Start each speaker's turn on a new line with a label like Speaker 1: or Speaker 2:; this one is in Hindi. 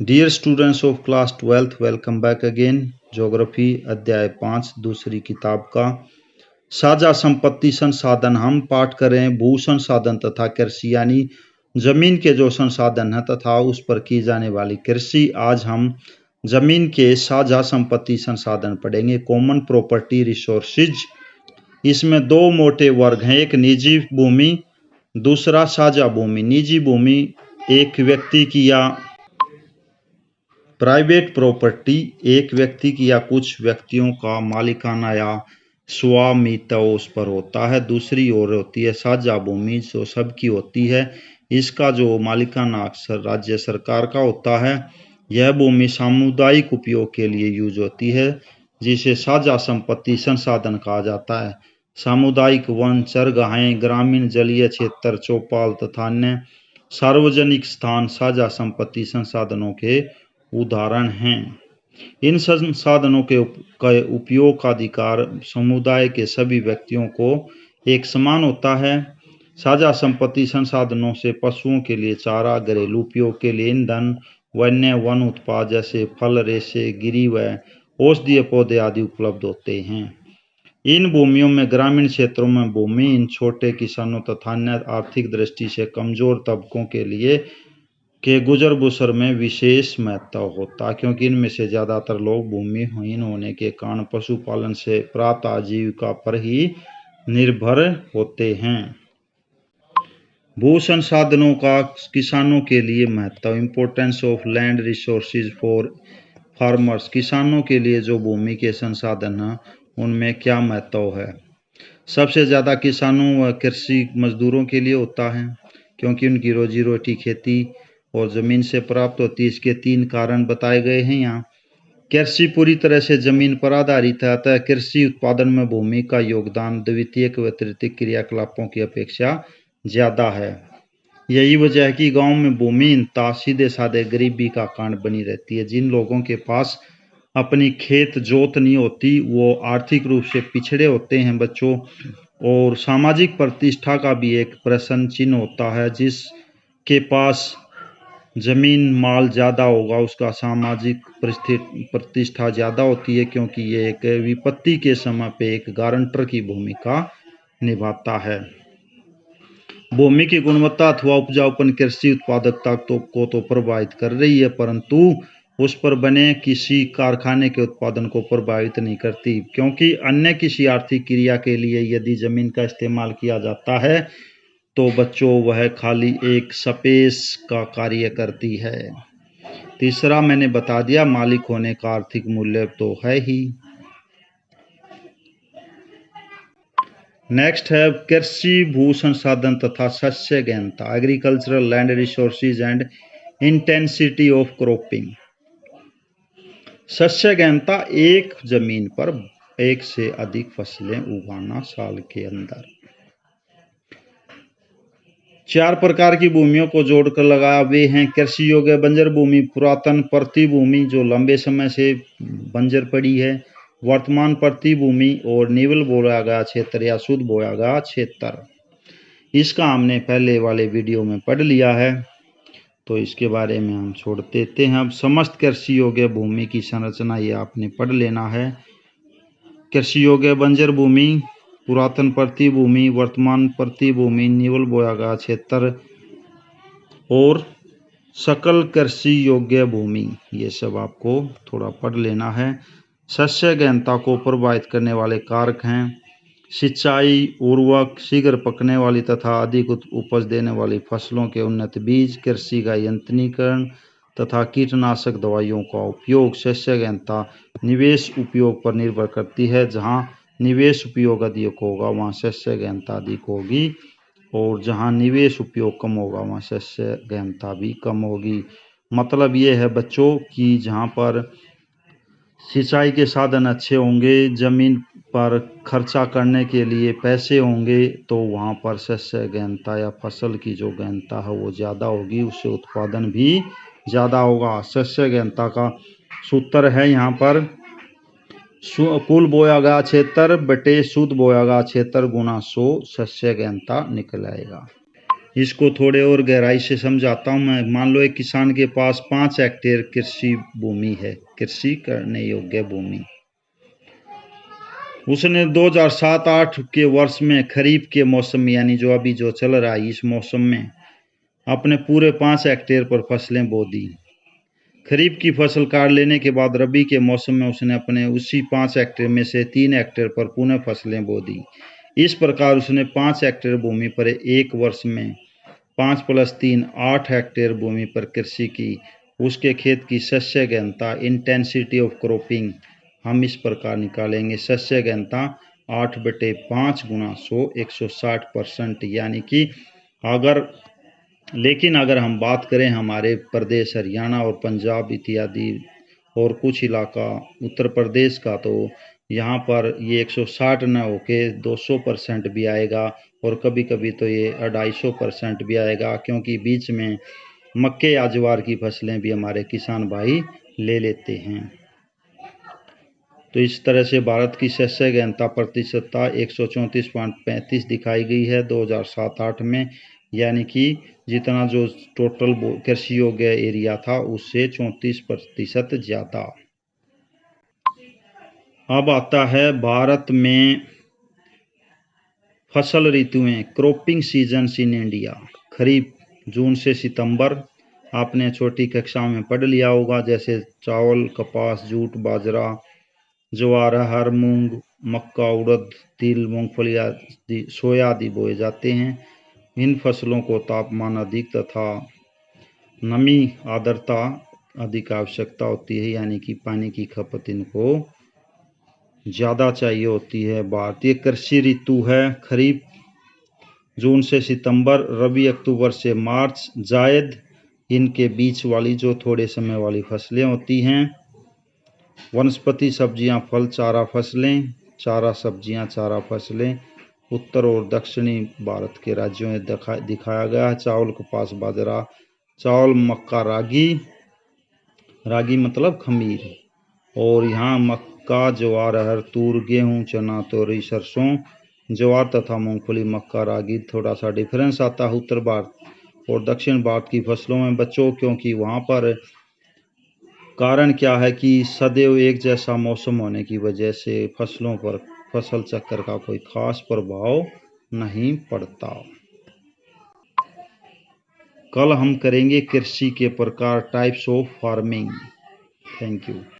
Speaker 1: Dear students of class 12th, welcome back again. Geography अध्याय 5 दूसरी किताब का साझा संपत्ति संसाधन हम पाठ करें भू संसाधन तथा कृषि, यानी जमीन के जो संसाधन है तथा उस पर की जाने वाली कृषि। आज हम जमीन के साझा संपत्ति संसाधन पढ़ेंगे, कॉमन प्रॉपर्टी रिसोर्सेज। इसमें दो मोटे वर्ग हैं, एक निजी भूमि, दूसरा साझा भूमि। निजी भूमि एक व्यक्ति की या प्राइवेट प्रॉपर्टी एक व्यक्ति की या कुछ व्यक्तियों का मालिकाना या स्वामित्व उस पर होता है। दूसरी ओर होती है साझा भूमि, जो सबकी होती है। इसका जो मालिकाना अक्सर राज्य सरकार का होता है। यह भूमि सामुदायिक उपयोग के लिए यूज होती है, जिसे साझा संपत्ति संसाधन कहा जाता है। सामुदायिक वन, चरगाहें, ग्रामीण जलीय क्षेत्र, चौपाल तथा अन्य सार्वजनिक स्थान साझा संपत्ति संसाधनों के उदाहरण हैं। इन संसाधनों के उपयोग का अधिकार समुदाय के सभी व्यक्तियों को एक समान होता है। साझा संपत्ति संसाधनों से पशुओं के लिए चारा, घरेलू उपयोग के लिए ईंधन, वन्य वन उत्पाद जैसे फल, रेशे, गिरी व औषधीय पौधे आदि उपलब्ध होते हैं। इन भूमियों में ग्रामीण क्षेत्रों में भूमि इन छोटे किसानों तथा अन्य आर्थिक दृष्टि से कमजोर तबकों के लिए के गुजर बसर में विशेष महत्व होता है, क्योंकि इनमें से ज्यादातर लोग भूमिहीन होने के कारण पशुपालन से प्राप्त आजीविका पर ही निर्भर होते हैं। भू संसाधनों का किसानों के लिए महत्व, importance of land resources for farmers. किसानों के लिए जो भूमि के संसाधन हैं उनमें क्या महत्व है। सबसे ज्यादा किसानों व कृषि मजदूरों के लिए होता है, क्योंकि उनकी रोजी रोटी खेती और जमीन से प्राप्त होती है। इसके 3 कारण बताए गए हैं यहाँ। कृषि पूरी तरह से जमीन पर आधारित है, अतः कृषि उत्पादन में भूमि का योगदान द्वितीयक व तृतीयक क्रियाकलापों की अपेक्षा ज्यादा है। यही वजह है कि गांव में भूमिहीनता सीधे साधे गरीबी का कारण बनी रहती है। जिन लोगों के पास अपनी खेत जोत नहीं होती वो आर्थिक रूप से पिछड़े होते हैं बच्चों, और सामाजिक प्रतिष्ठा का भी एक प्रश्न चिन्ह होता है। जिसके पास जमीन माल ज्यादा होगा उसका सामाजिक प्रतिष्ठा ज्यादा होती है, क्योंकि ये एक विपत्ति के समय पे एक गारंटर की भूमिका निभाता है। भूमि की गुणवत्ता अथवा उपजाऊपन कृषि उत्पादकता को तो प्रभावित कर रही है, परंतु उस पर बने किसी कारखाने के उत्पादन को प्रभावित नहीं करती, क्योंकि अन्य किसी आर्थिक क्रिया के लिए यदि जमीन का इस्तेमाल किया जाता है तो बच्चों वह खाली एक स्पेस का कार्य करती है। तीसरा मैंने बता दिया, मालिक होने का आर्थिक मूल्य तो है ही। नेक्स्ट है कृषि भू संसाधन तथा शस्य गहनता, agricultural land resources and intensity of cropping. शस्य गहनता एक जमीन पर एक से अधिक फसलें उगाना साल के अंदर। 4 प्रकार की भूमियों को जोड़कर लगाया वे हैं कृषि योग्य बंजर भूमि, पुरातन प्रति भूमि जो लंबे समय से बंजर पड़ी है, वर्तमान प्रति भूमि और निवल बोया गया क्षेत्र या शुद्ध बोया गया क्षेत्र। इसका हमने पहले वाले वीडियो में पढ़ लिया है, तो इसके बारे में हम छोड़ देते हैं। अब समस्त कृषि योग्य भूमि की संरचना ये आपने पढ़ लेना है। कृषि योग्य बंजर भूमि, पुरातन प्रति भूमि, वर्तमान प्रति भूमि, निवल बोया गया क्षेत्र और सकल कृषि योग्य भूमि, ये सब आपको थोड़ा पढ़ लेना है। शस्य गहनता को प्रभावित करने वाले कारक हैं सिंचाई, उर्वरक, शीघ्र पकने वाली तथा अधिक उपज देने वाली फसलों के उन्नत बीज, कृषि का यंत्रीकरण तथा कीटनाशक दवाइयों का उपयोग। शस्य गहनता निवेश उपयोग पर निर्भर करती है। जहां निवेश उपयोग अधिक होगा वहां शस्य गहनता अधिक होगी, और जहां निवेश उपयोग कम होगा वहां शस्य गहनता भी कम होगी। मतलब ये है बच्चों कि जहां पर सिंचाई के साधन अच्छे होंगे, जमीन पर खर्चा करने के लिए पैसे होंगे, तो वहां पर शस्य गहनता या फसल की जो गहनता है वो ज़्यादा होगी, उससे उत्पादन भी ज़्यादा होगा। शस्य गहनता का सूत्र है यहाँ पर कुल बोया गया क्षेत्र बटे शुद्ध बोया गया क्षेत्र गुना 100 शस्य गहनता निकल आएगा। इसको थोड़े और गहराई से समझाता हूँ मैं। मान लो एक किसान के पास 5 हेक्टेयर कृषि भूमि है, कृषि करने योग्य भूमि। उसने 2007-8 के वर्ष में खरीफ के मौसम यानी जो अभी जो चल रहा है इस मौसम में अपने पूरे 5 हेक्टेयर पर फसलें बो दी। खरीफ की फसल काट लेने के बाद रबी के मौसम में उसने अपने उसी 5 हेक्टेयर में से 3 हेक्टेयर पर पुनः फसलें बो दी। इस प्रकार उसने 5 हेक्टेयर भूमि पर एक वर्ष में 5 + 3 8 हेक्टेयर भूमि पर कृषि की। उसके खेत की शस्य घनता इंटेंसिटी ऑफ क्रॉपिंग हम इस प्रकार निकालेंगे। शस्य घनता 8/5 × 100 160%, यानी कि अगर हम बात करें हमारे प्रदेश हरियाणा और पंजाब इत्यादि और कुछ इलाका उत्तर प्रदेश का, तो यहाँ पर ये 160 न होके 200% भी आएगा और कभी कभी तो ये 250% भी आएगा, क्योंकि बीच में मक्के या ज्वार की फसलें भी हमारे किसान भाई ले लेते हैं। तो इस तरह से भारत की शस्य घनता प्रतिशतता 134.35 दिखाई गई है 2007-8 में, यानी कि जितना जो टोटल कृषि योग्य एरिया था उससे 34% ज़्यादा। अब आता है भारत में फसल ऋतुएं, क्रॉपिंग सीजन्स इन इंडिया। खरीफ जून से सितंबर, आपने छोटी कक्षा में पढ़ लिया होगा, जैसे चावल, कपास, जूट, बाजरा, ज्वार, अरहर, मूंग, मक्का, उड़द, तिल, मूंगफली आदि, सोया आदि बोए जाते हैं। इन फसलों को तापमान अधिक तथा नमी आर्द्रता अधिक आवश्यकता होती है, यानी कि पानी की खपत इनको ज़्यादा चाहिए होती है। भारतीय कृषि ऋतु है खरीफ जून से सितंबर, रबी अक्टूबर से मार्च, जायद इनके बीच वाली जो थोड़े समय वाली फसलें होती हैं। वनस्पति, सब्जियां, फल, चारा फसलें, चारा सब्जियां, चारा फसलें उत्तर और दक्षिणी भारत के राज्यों में दिखाया गया है। चावल, कपास, बाजरा, चावल, मक्का, रागी मतलब खमीर, और यहाँ मक्का, ज्वार, अरहर, तूर, गेहूं, चना, तोरी, सरसों, ज्वार तथा मूंगफली, मक्का, रागी थोड़ा सा डिफरेंस आता है उत्तर भारत और दक्षिण भारत की फसलों में बच्चों, क्योंकि वहाँ पर कारण क्या है कि सदैव एक जैसा मौसम होने की वजह से फसलों पर फसल चक्र का कोई खास प्रभाव नहीं पड़ता। कल हम करेंगे कृषि के प्रकार, types of farming. Thank you.